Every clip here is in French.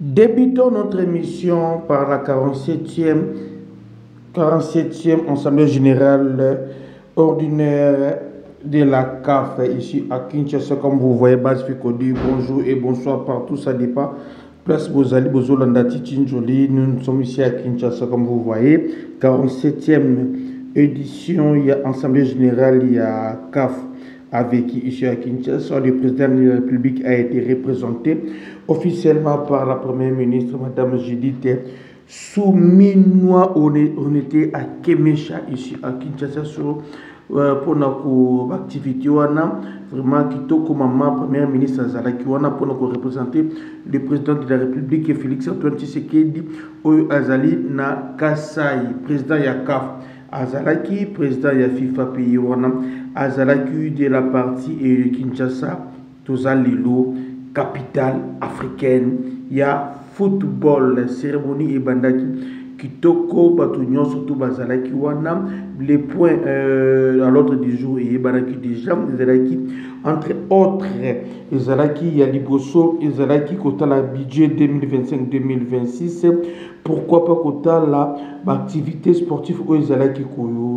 Débutons notre émission par la 47e Assemblée générale ordinaire de la CAF ici à Kinshasa. Comme vous voyez, Bas Fikodi, bonjour et bonsoir partout, ça dépend. Place Bozali, Bozolandati, Tinjoli, nous sommes ici à Kinshasa, comme vous voyez. 47e édition, il y a Assemblée générale, il y a CAF avec ici à Kinshasa. Le président de la République a été représenté officiellement par la première ministre, Madame Judith Souminois. On était à Kemesha ici à Kinshasa pour notre activité. Vraiment, Kitoko Mama, première ministre Azalaki, pour nous représenter le président de la République, Félix Antoine Tshisekedi, Azali na Kasai, président Yakaf. Azalaki, président ya FIFA pays Azalaki de la partie et Kinshasa, Tozalilo, capitale africaine, il y a football, cérémonie et bandaki, Kitoko, Batunion, surtout Bazalaki wana, les points à l'ordre du jour et Bandaki déjà, Azalaki, entre autres, Azalaki, il y a Liboso, Azalaki, Kota la budget 2025-2026, pourquoi pas Kota la activité sportive au Azalaki,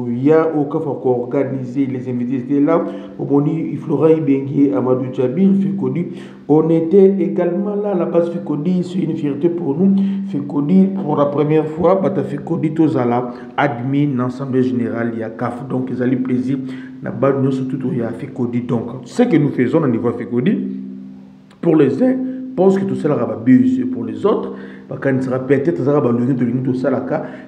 il y a au cas pour organiser les invités là, Oboni, Flora Ibengi, Amadou Djabir, Fikodi, on était également là, la base Fikodi, c'est une fierté pour nous, Fikodi, pour la première fois, Bata Fikodi, Tozala, admis l'Assemblée générale, il y a CAF, donc ils allaient plaisir, la base, nous surtout, il y a Fikodi, donc, ce que nous faisons au niveau Fikodi, pour les uns, pense que tout ça sera bus pour les autres, quand il sera peut-être tout ça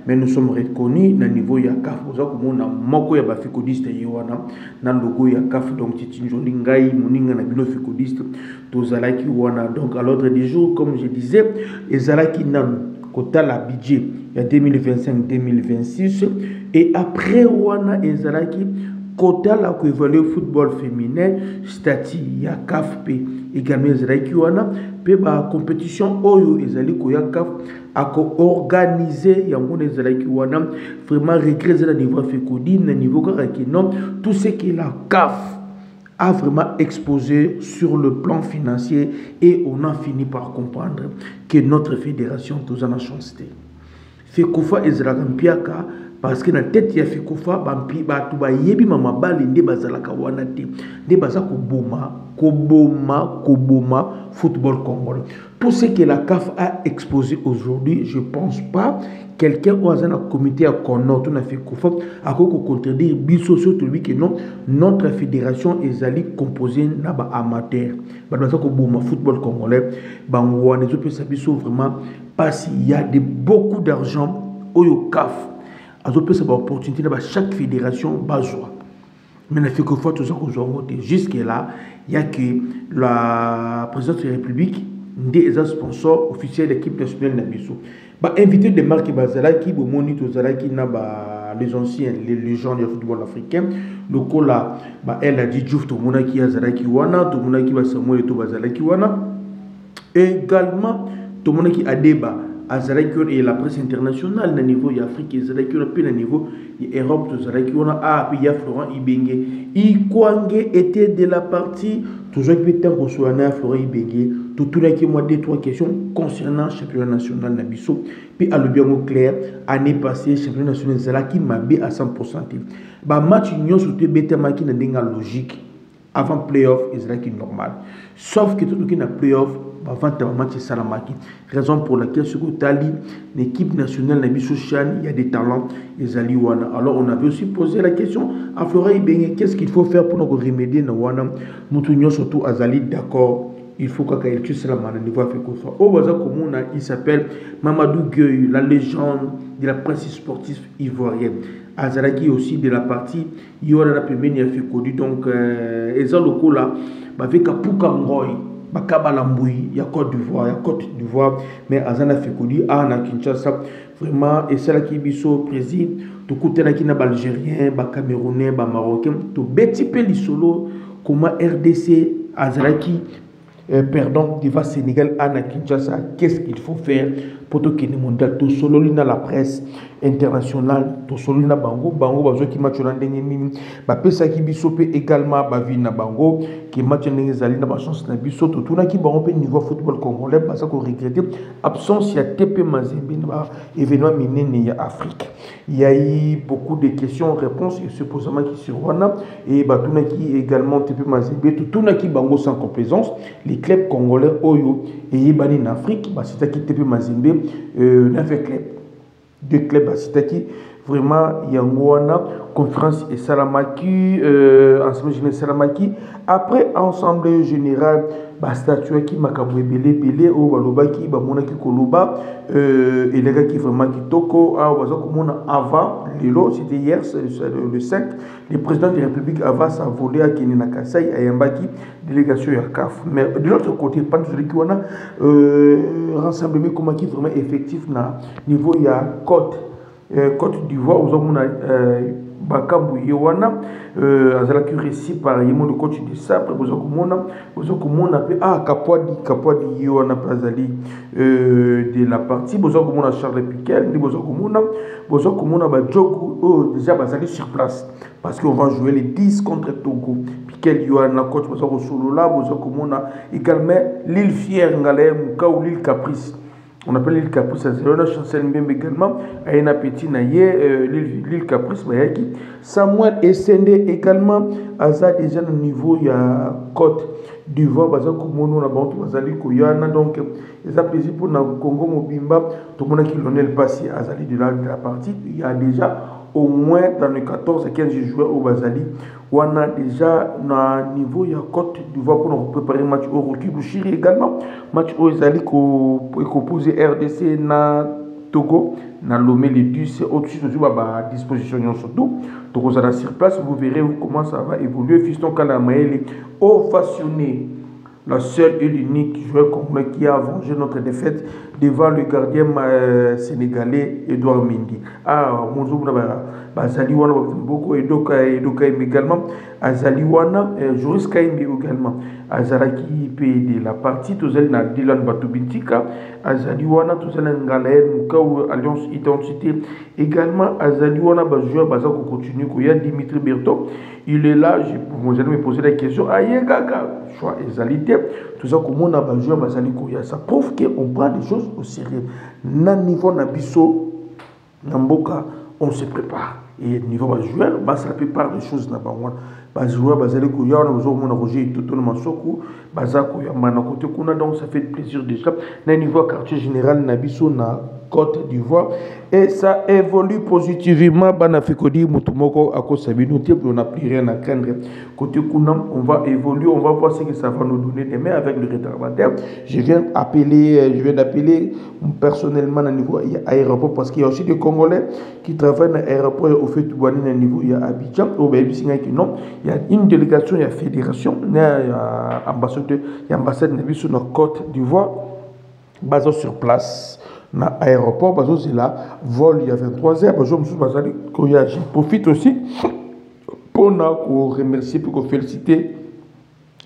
mais nous sommes reconnus dans le niveau Yakaf. Nous avons moko ya bafikodiste yowana na logo Yakaf donc Titinjoli ngai moninga na bino fikodiste tozalaki wana donc à l'ordre du jour comme je disais ezalaki nan kota la budget ya 2025-2026 et après wana ezalaki quota la ko évaluer football féminin statut ya CAF également ezalaki wana pe ba compétition oyo ezali ko ya CAF ako organiser yango ezalaki wana vraiment regretter le niveau Fikodi na niveau kaka non tout ce que la CAF a vraiment exposé sur le plan financier et on a fini par comprendre que notre fédération tous en a chancé Fekofa ezalaka mpiaka parce que na tête ya Fekofa bampi batu ba yebi mama bali nde bazalaka wana te nde bazaka koboma football congolais. Tout ce que la CAF a exposé aujourd'hui, je pense pas quelqu'un au hasard dans le comité à Conor tout na Fekofa a contredire biso surtout lui que non notre fédération est composée na ba amateur bazaka koboma football congolais bangwa ne peut sabiso vraiment parce qu'il y a beaucoup d'argent au CAF. Cette opportunité dans chaque fédération bazoa. Mais il faut que fois tout ça jusque là, il y a que la présidence de la République des sponsors officiels de l'équipe nationale Nabiso. Invité de marques Bazalaki, Bomoni Tozalaki les anciens, les légendes du football africain. Le cola, elle a dit Djouf Tomonaki Azalaki Wana, Tomonaki Samuel Tobazalaki Wana. Également, Tomonaki Adeba. Azalaki et la presse internationale na niveau Afrique Azalaki puis na niveau Europe Azalaki on a puis Florent Ibenge Ikwange était de la partie toujours que temps qu'on soit na Florent Ibenge tout là qui moi deux trois questions concernant le championnat national na biso puis à le bien au clair année passée championnat national Azalaki m'a bien à 100%. Ba match union surtout betema qui na denga logique avant playoff Azalaki normal sauf que tout qui na playoff avant le match Salamaki. Raison pour laquelle ce Tali, l'équipe nationale Nabiso Chan, il y a des talents, les Aliwana. Alors on avait aussi posé la question à Flora Ibenge, qu'est-ce qu'il faut faire pour nous remédier dans Wana Moutounion surtout Azali, d'accord, il faut qu'il tue cela à niveau Africofa. Au Baza Komuna, il s'appelle Mamadou Gueye, la légende de la presse sportive ivoirienne. Azalaki aussi de la partie, il y aura la première Africodi, donc Ezaloko là, avec Kapuka Ngoy. Bakabalamboui, il y a Côte d'Ivoire, mais Azana Fikodi, na Kinshasa, vraiment, et c'est là qui biso préside, tout côté là qui n'a pas algérien, camerounais, marocain, tout petit peu les solo, comment RDC, Azalaki, pardon, Diva Sénégal, na Kinshasa, qu'est-ce qu'il faut faire pour que le mondial, tout solo dans la presse internationale, tout solo dans bango, bazo qui match dans l'année, ça qui biso également, bavina bango, que match n'ezali na ba chance na biso to tuna ki bango pe niveau football congolais parce que regretter absence ya TP Mazembe na événement minene ya Afrique. Il y a eu beaucoup de questions-réponses et supposément qui sur wana et batuna qui également TP Mazembe tuna ki bango sans complaisance les clubs congolais oyo et bani en Afrique bah c'est qui TP Mazembe neuf clubs deux clubs c'est qui vraiment Yangwana conférence et Salamaki ensemble général Salamaki après ensemble général ba statue qui makabwe belé au balobaki ba monaki koloba et les gars qui vraiment kitoko a bazo komona avant lelo c'était hier le 5 le président de la République Ava sa volé à Kenina Kasai à Yambaki délégation ya CAF mais de l'autre côté pas de qui on a rassemblement comment qui vraiment effectif na niveau ya Côte d'Ivoire aux hommes Bakambu Yewana azalaki réussi par yemo le coach de ça après bozo komona pe Kapwadi Yewana pazali de la partie bozo komona Charles Piquel ni bozo komona ba Jogo déjà bazali sur place parce qu'on va jouer les 10 contre Togo Piquel Yewana coach bozo ko solo là bozo komona également l'île Fière Ngale Muka ou l'île Caprice. On appelle l'île Caprice à Zéro, Chancel Mbembe également, à un appétit naïe, l'île Caprice, Samuel Essende également, à ça déjà au niveau, il y a Côte d'Ivoire, Baza Koumono, la Bantu, Bazali Koyana, donc, ça plaisir pour le Congo Mobimba, tout le monde qui l'en est passé à Zali de la partie, il y a déjà au moins dans les 14 à 15 joueurs au Bazali, on a déjà un niveau, il y a Côte d'Ivoire pour nous préparer un match au Roki Bouchiri également, match au Zali composé RDC na Togo, na Lomé les 10, au-dessus de à disposition surtout. Donc vous allez sur place, vous verrez comment ça va évoluer. Fiston Kalamaël ovationné. La seule et l'unique joueur congolais qui a vengé notre défaite devant le gardien sénégalais Edouard Mendy. Ah, bonjour, Azali Wana beaucoup Edoka également. Azali Wana, Joris Kaimbi également. Azalaki de la partie, tous les na Dylan Batubintika. Azali Wana, tous les Ngalaen, Moukaou, Alliance Identité. Également, Azali Wana, joueur Bazako continue, il y a Dimitri Berto. Il est là, vous allez me poser la question. Aïe, Gaga, choix égalité. Tout ça, comme on a besoin, ça prouve qu'on prend des choses au sérieux. Nan niveau Nabiso, Namboka, on se prépare. Et niveau joueur, la plupart des choses n'a pas moi. Joueur, Bazali Kouya, on a besoin de Roger tout le Masoku, Bazako Yamana Kote Kuna, donc ça fait plaisir déjà. Nan niveau quartier général Nabiso, na Côte d'Ivoire et ça évolue positivement. Banafekodi Mutumoko à cause de on n'a plus rien à craindre. Côté Kunam, on va évoluer, on va voir ce que ça va nous donner demain avec le rétardateur. Je viens d'appeler personnellement à niveau aéroport parce qu'il y a aussi des Congolais qui travaillent à l'aéroport au fait à niveau il y a Abidjan au non, il y a une délégation, il y a fédération, il y a ambassadeur, il y a ambassade sur notre Côte d'Ivoire basée sur place. Dans l'aéroport, c'est là, vol il y a 23h, je profite aussi pour nous remercier, pour féliciter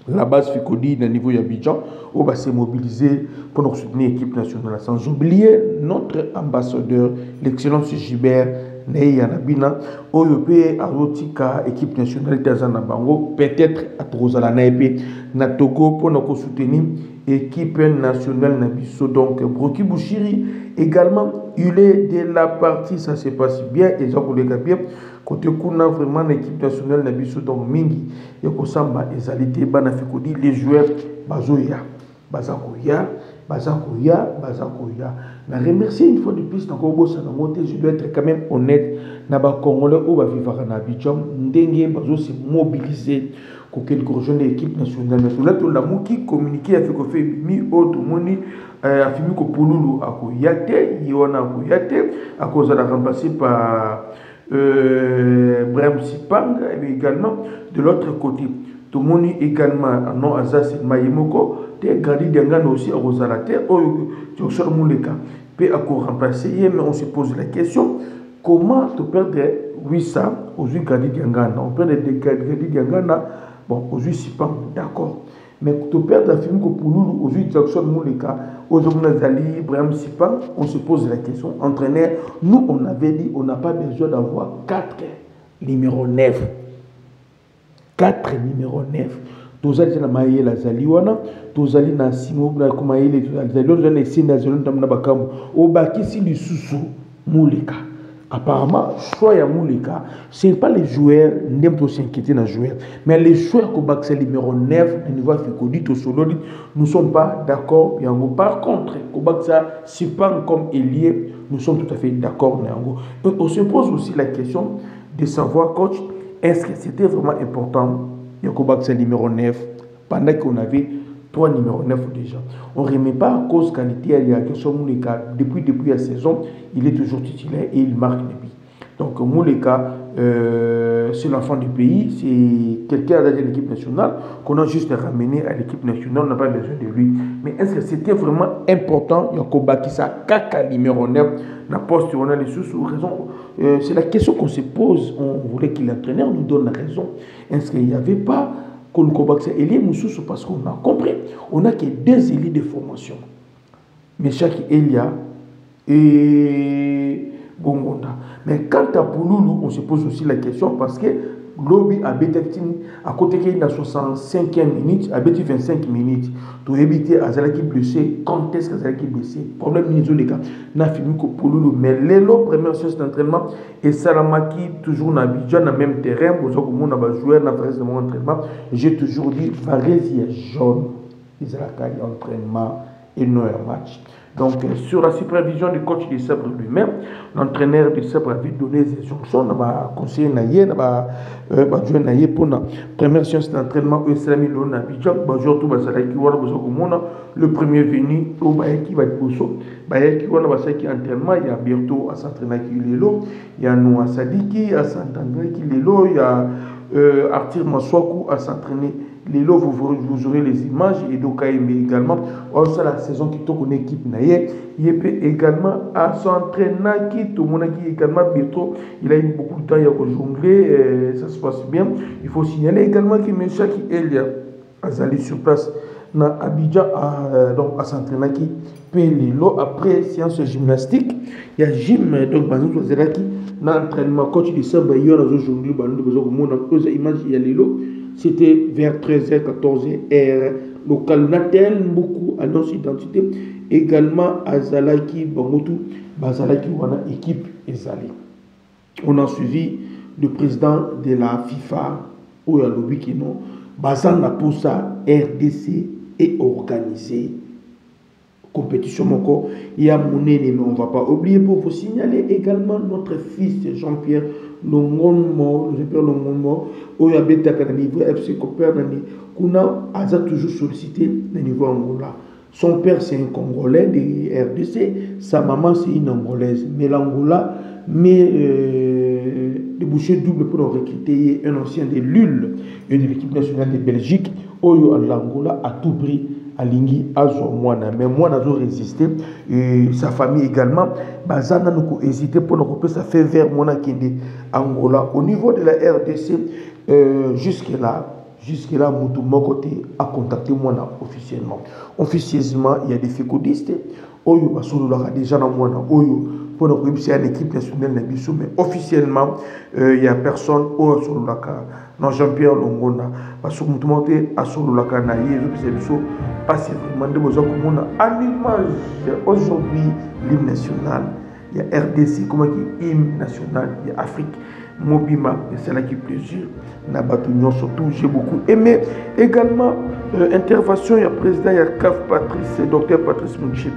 la base Fikodi au niveau d'Abidjan, où va se mobiliser pour nous soutenir l'équipe nationale. Sans oublier notre ambassadeur, l'excellence Gilbert Neyanabina, Oyopé, Arotika, équipe nationale Tazana Bango, peut-être à Trozala Naépé, Natogo, pour nous soutenir équipe nationale Nabiso. Donc, Broki Bouchiri également, il est de la partie, ça se passe bien, et Jean Kolega bien. Côté Kuna, vraiment, l'équipe nationale Nabiso, donc Mingi, Yokosamba, Ezalité, Banafikodi, les joueurs, Bazoya, Bazakoya. Je remercie une fois de plus dans Congo, je dois être quand même honnête. Naba Congolais, où va vivre en Abidjan, Ndenge, Bazo se mobiliser pour quelque chose de l'équipe nationale. Là, tout le monde qui communique avec le fait mi autre moni a fini que Pouloulou a koyate, Yona a koyate, à cause de la remplacé par Brahim Sipang, et également de l'autre côté. Tout le monde également, non, Azaz Mayemoko, des gradis d'Angana aussi à Rosalate, au Sormouleka, peut encore remplacer, mais on se pose la question, comment te perdre 800 aux yeux gradis d'Angana? On perd des gradis d'Angana, bon, aux yeux Sipang, d'accord. Mais te perdre la film que pour nous, aux yeux Jackson Mouleka, aux yeux Nazali, Brahim Sipang, on se pose la question, entraîneur, nous on avait dit, on n'a pas besoin d'avoir 4 numéros 9. 4 numéros 9. tozali na maye la zaliwana tozali na simo na kumaile zaliwana na sina zaliwana na bakambu obakisi lisusu muleka. Apparemment, choix ya Moulika, ce n'est pas les joueurs, n'aiment pas s'inquiéter dans les joueurs, mais les joueurs qui ont numéro 9, le niveau Fikodit au solo, nous ne sommes pas d'accord. Par contre, Kobaksa, c'est pas comme Elie, nous sommes tout à fait d'accord. Donc, on se pose aussi la question de savoir, coach, est-ce que c'était vraiment important, Kobaksa numéro 9, pendant qu'on avait 3 numéros 9 déjà. On ne remet pas à cause qualité, il y a question Mouleka. Depuis la saison, il est toujours titulaire et il marque des buts. Donc Mouleka, c'est l'enfant du pays, c'est quelqu'un de l'équipe nationale qu'on a juste ramené à l'équipe nationale, on n'a pas besoin de lui. Mais est-ce que c'était vraiment important, Yakoba Kissa, Kaka numéro 9, la poste, on a les sous-raisons. C'est la question qu'on se pose. On voulait que l'entraîneur nous donne la raison. Est-ce qu'il n'y avait pas parce qu'on a compris, on n'a que 2 élites de formation. Mais chaque Elia et Bongonda. Mais quant à Pouloulou, on se pose aussi la question parce que Lobby a à côté qu'il y a 65e minute, a 25 minutes. Pour éviter à Zalaki blessé, quand est-ce que Zalaki blessé? Problème niveau les gars. N'a fini que Pouloulou. Mais les première séance d'entraînement et Salamaki toujours dans Abidjan, dans le même terrain. Pour ça que mon joueur n'a pas de mon entraînement. J'ai toujours dit, Varézi est jaune. Ils ont entraînement et non un match. Donc, sur la supervision du coach de Sabre lui-même, l'entraîneur de Sabre avait donné des instructions, il a conseillé pour la première séance d'entraînement, le premier venu, il y a Berto à s'entraîner il y a Noah Sadiki à s'entraîner il y a Arthur Maswaku à s'entraîner. Lelo, vous aurez les images et Dokaïme également. C'est la saison qui tourne une équipe. Il peut également à s'entraîner qui tout le monde qui également bientôt. Il a eu beaucoup de temps à jongler. Ça se passe bien. Il faut signaler également que Mesha qui Elia a allé sur place dans Abidjan à s'entraîner qui peut Lelo après séance gymnastique. Il y a gym donc Bazou Zeraki dans l'entraînement coach de Samba hier aujourd'hui. Bandou besoin de monde dans image il y a Lelo. C'était vers 13h, 14h, local Natel, beaucoup annonce identité. Également, Azalaki, Bangotou, Bazalaki, Wana, équipe Ezali. On a suivi le président de la FIFA, Oyalobi Kino, Bazan Naposa, RDC, et organisé compétition. Il y a monnaie, mais on ne va pas oublier pour vous signaler également notre fils Jean-Pierre Longonmo, Jean-Pierre Longonmo, où il y a un niveau FC Copenhague, qu'on a toujours sollicité au niveau Angola. Son père c'est un Congolais de RDC, sa maman c'est une Angolaise. Mais l'Angola met des bouchées doubles pour recruter un ancien de l'UL et de l'équipe nationale de Belgique. Oyo l'Angola a tout pris. Alingi Azo Mwana, mais moi n'a résisté et sa famille également. Bazana nous hésité pour nous couper ça fait vers Mwana Kende Angola. Au niveau de la RDC, jusque là, mon côté a contacté Mwana officiellement. Officieusement, il y a des fécodistes. Oyo basolo la déjà dans Mwana. Oyo pour nous couper c'est une équipe nationale Nabiso, mais officiellement il y a personne au solo la non Jean-Pierre Longona parce que tout le monde a solo la canaille pas si vraiment de besoin comme on a à l'image aujourd'hui l'hymne national il y a RDC comme qui hymne national il y a Afrique Mobima c'est là qui plaisir n'a pas tout surtout j'ai beaucoup aimé également intervention il y a président il y a CAF Patrice docteur Patrice Mouchepe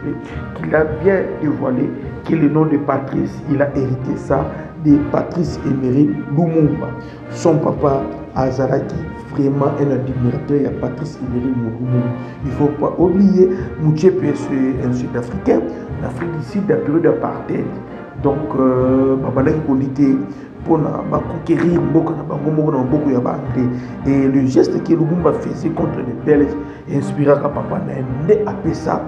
qui l'a bien dévoilé que le nom de Patrice il a hérité ça de Patrice Emery Lumumba. Son papa Azaraki, vraiment un admirateur, il y a Patrice Emery Lumumba. Il ne faut pas oublier, Mouchepe c'est un Sud-Africain, l'Afrique du Sud, la période d'apartheid. Donc, Babalaki Polité, pour conquérir beaucoup de anglais. Et le geste que Lumumba faisait contre les Belges inspira à papa Naïmé à ça.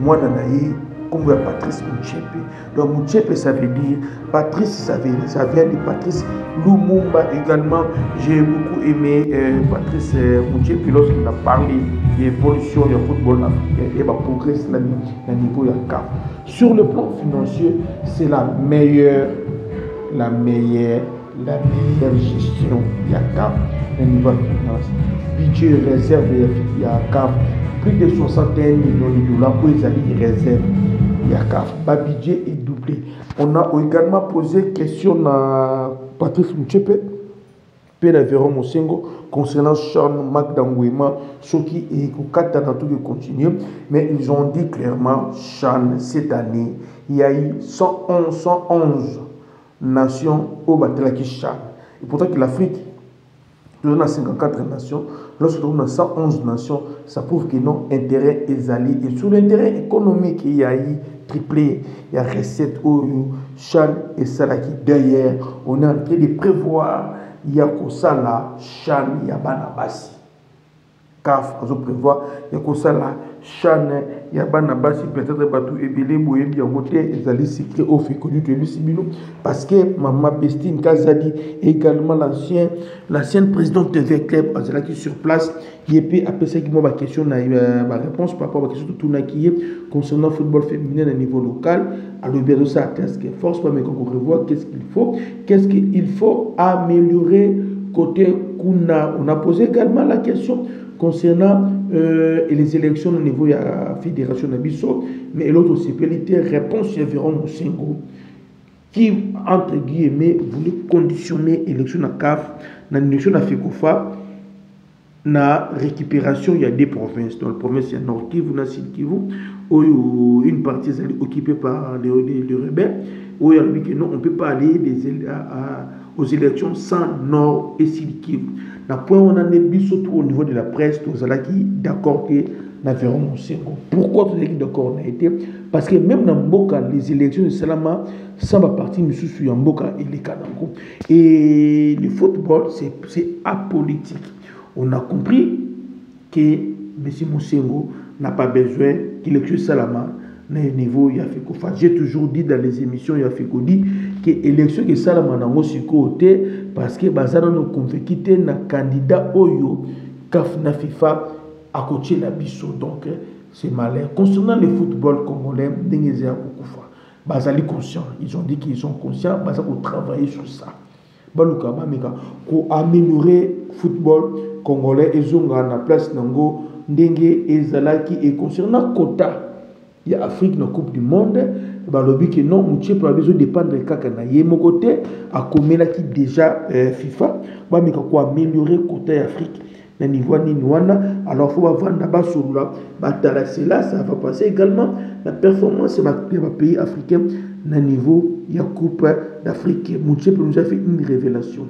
Moi, Nanaï, comme Patrice Mouchepe. Donc Mouchepe, ça veut dire Patrice, ça vient de Patrice Lumumba également. J'ai beaucoup aimé Patrice Mouchepe lorsqu'il a parlé de l'évolution du football africain et de progrès au niveau de la CAF. Sur le plan financier, c'est la meilleure la meilleure gestion il y a CAF au niveau de finance budget réserve il y a CAF plus de 61 millions de dollars pour les alliés réserve il y a CAF le budget est doublé. On a également posé question à Patrice Mutchepe Pena Véron Mosengo concernant Sean McDangouema, ce qui est au Qatar de continuer, mais ils ont dit clairement Sean cette année il y a eu 111 nations au Batelaki Sean. Et pourtant que l'Afrique, on a 54 nations, lorsque on a 111 nations, ça prouve que non intérêt est allé. Et sur l'intérêt économique, il y a eu triplé, il y a recette au Sean et Salaki. D'ailleurs, on est en train de prévoir il y a Kosala, Chan, il y a Banabasi. CAF, on prévoit, il y a Kosala, Chan, il y a Banabasi, peut-être Batou et Bélé, Boyebi, en côté, ils allaient cycler au Féconu, parce que Maman Bestine Kazadi, également l'ancienne présidente de V-Club, qui est sur place, il a appelé ça qui m'a question, ma réponse par rapport à la question de Tounaki concernant le football féminin à niveau local. Alors, bien sûr, ça qu'est-ce qu'il force, mais quand on revoit, qu'est-ce qu'il faut améliorer côté Kuna. On a posé également la question concernant les élections au niveau de la fédération Nabiso, mais l'autre aussi, réponse c'est Véron Mosengo, qui, entre guillemets, voulait conditionner l'élection à CAF, l'élection à FECOFA, la récupération, il y a des provinces. Dans la province, il y a Nord Kivu, Sud Kivu, où une partie est occupée par les rebelles, où il y a dit que non, on ne peut pas aller aux élections sans Nord et Sud Kivu. Dans point on en est surtout au niveau de la presse, tous ceux qui d'accord que nous avons Mosengo. Pourquoi tous ceux qui d'accord on a été? Parce que même dans Mboka, les élections de Salama, ça va partir sur Mboka et les Kanango. Et le football, c'est apolitique. On a compris que M. Mosengo n'a pas besoin qu'il électue Salama au niveau de Yafikofa. J'ai toujours dit dans les émissions Yafikodi que l'élection de Salama n'a pas côté parce que Bazara nous convaincu un candidat Oyo CAF na FIFA à côté de la Bisso. Donc c'est malin. Concernant le football congolais, Bazali conscient. Ils ont dit qu'ils sont conscients. Bazali pour travailler sur ça. Pour améliorer le football congolais, ils ont la place nango ndenge ezalaki. Et concernant quota, il y a Afrique dans la Coupe du Monde, balobi que non, on peut besoin dépendre de kaka na yemo côté à comela qui déjà FIFA, ba mais quoi améliorer côté Afrique na niveau ni wana, alors faut vendre là-bas sur là, batala cela ça va passer également la performance des pays africains na niveau ya Coupe d'Afrique. Moutchepe nous a fait une révélation.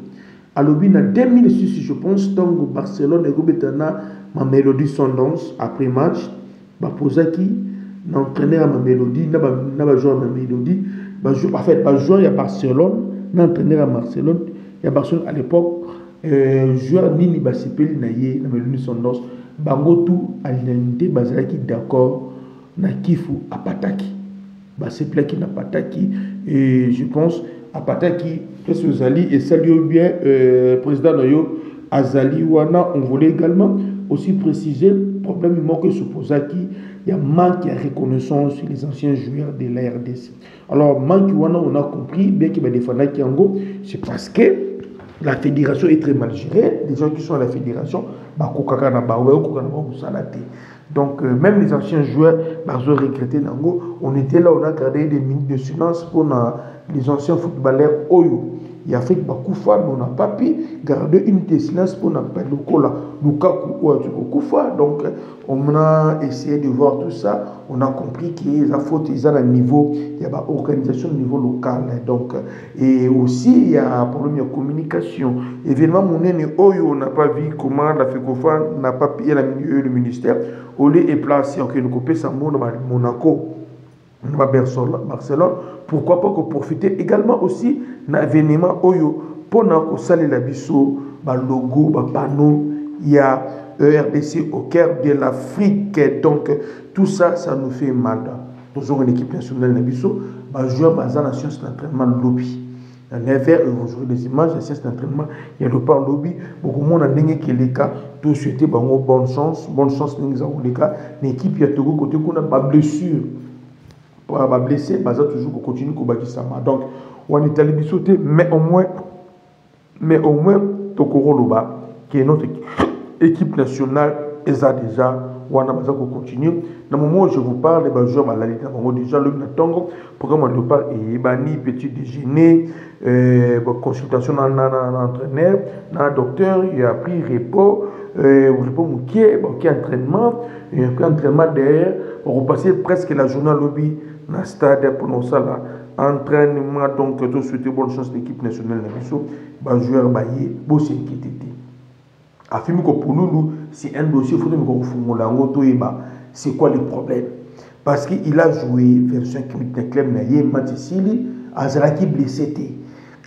Alors, en 2006, je pense, dans Barcelone et Gobetana, ma Mélodie Sundance, après match, Bapozaki, l'entraîneur à ma Mélodie, n'a pas joué à ma Mélodie, en fait, joueur à Barcelone, l'entraîneur à Barcelone, il y a Barcelone à l'époque, joueur Nini Basipeli, na Mélodie Sundance, Bango tout à l'unanimité, Bazalaki d'accord, na Kifu à Pataki. Basipeli na Pataki, et je pense, à Pataki, qu'est-ce que vous allez, et saluez bien, président Noyo, Azali Wana, on voulait également aussi préciser, le problème que se pose qui il y a manque de reconnaissance sur les anciens joueurs de la RDC. Alors, manque Wana, on a compris, bien qu'il y ait des fanats qui en go, c'est parce que la fédération est très mal gérée. Les gens qui sont à la fédération, donc, même les anciens joueurs, ils ont regretté Nango. On était là, on a gardé des minutes de silence pour les anciens footballeurs Oyo. Il y a fait Bakoufa, mais on n'a pas pu garder une minute de silence pour Lukaku ou Koufa. Donc, on a essayé de voir tout ça. On a compris qu'il y a faute, ils ont un niveau, il y a une organisation au niveau local. Donc, et aussi, il y a un problème de communication. Évidemment, mon aîné Oyo n'a pas vu comment la FECOFA n'a pas payé le ministère. Olé est placé en Kénokopé, Sambo, Monaco, Barcelone. Pourquoi pas profiter également aussi d'un événement Oyo pour nous saluer la biso, logo, panneau, il y a ERDC au cœur de l'Afrique. Donc tout ça, ça nous fait mal. Nous avons une équipe nationale de biso, joueur dans la science d'entraînement lobby. Dans les verts, vous jouez des images, la science d'entraînement, il y a le par lobby. Beaucoup de monde a dit que les cas, tout souhaité bonne chance, nous avons les cas. L'équipe, il y a toujours côté qu'on n'a pas blessure. Pour avoir blessé, toujours continue à battre ça. Donc, on est allé sauter, mais au moins, Mais au moins, Tokoro Loba, qui est notre équipe nationale, et ça déjà, on a besoin de continuer. Dans le moment où je vous parle, les joueurs malades, dans le moment déjà, le programme de départ et bani, petit déjeuner, consultation dans l'entraîneur, dans le docteur, il a pris repos, repos mouquet, entraînement, et après entraînement derrière, on repassait presque la journée à lobby dans le stade pour nous ça là. Entraînement, donc, tout souhaiter bonne chance l'équipe nationale de Bissau, joueur baillé, beau c'est inquiété. Affirme que pour nous, c'est un dossier, il faut que nous fassions c'est quoi le problème. Parce qu'il a joué version Kimit Club, il y a un match ici, Azaraki blessé.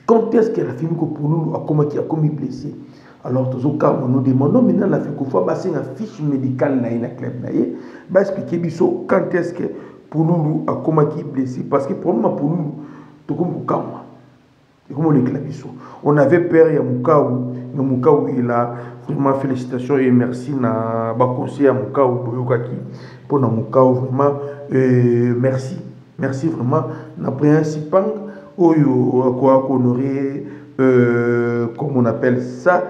Quand est-ce qu'elle affirme que pour nous, a commis blessé? Alors, tout cas, nous demandons maintenant la fiche fiche médicale dans le club. Va expliquer Bissau quand est-ce que pour nous, a commis blessé. Parce que pour nous, tout comme on avait peur, il y a Moukaou, il a vraiment félicitations et merci na conseiller à Moukaou Boyokaki pour Moukaou vraiment merci vraiment na principal oyo quoi honorer comme on appelle ça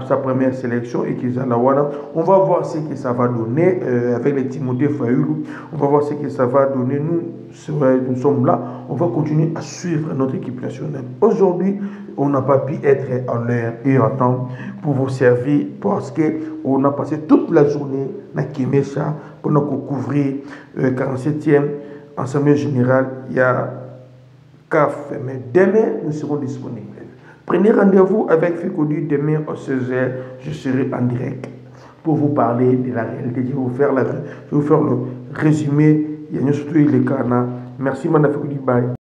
sa première sélection et qu'ils on va voir ce que ça va donner avec les Timothée Fayoulou. On va voir ce que ça va donner. Nous sommes là. On va continuer à suivre notre équipe nationale. Aujourd'hui, on n'a pas pu être en l'heure et en temps pour vous servir parce qu'on a passé toute la journée dans Kémécha pour nous couvrir 47e Assemblée générale. Il y a CAF. Mais demain, nous serons disponibles. Prenez rendez-vous avec Fikodi demain à 16h. Je serai en direct pour vous parler de la réalité. Je vais vous faire le résumé. Il y a surtout les canards. Merci, Madame Fikodi. Bye.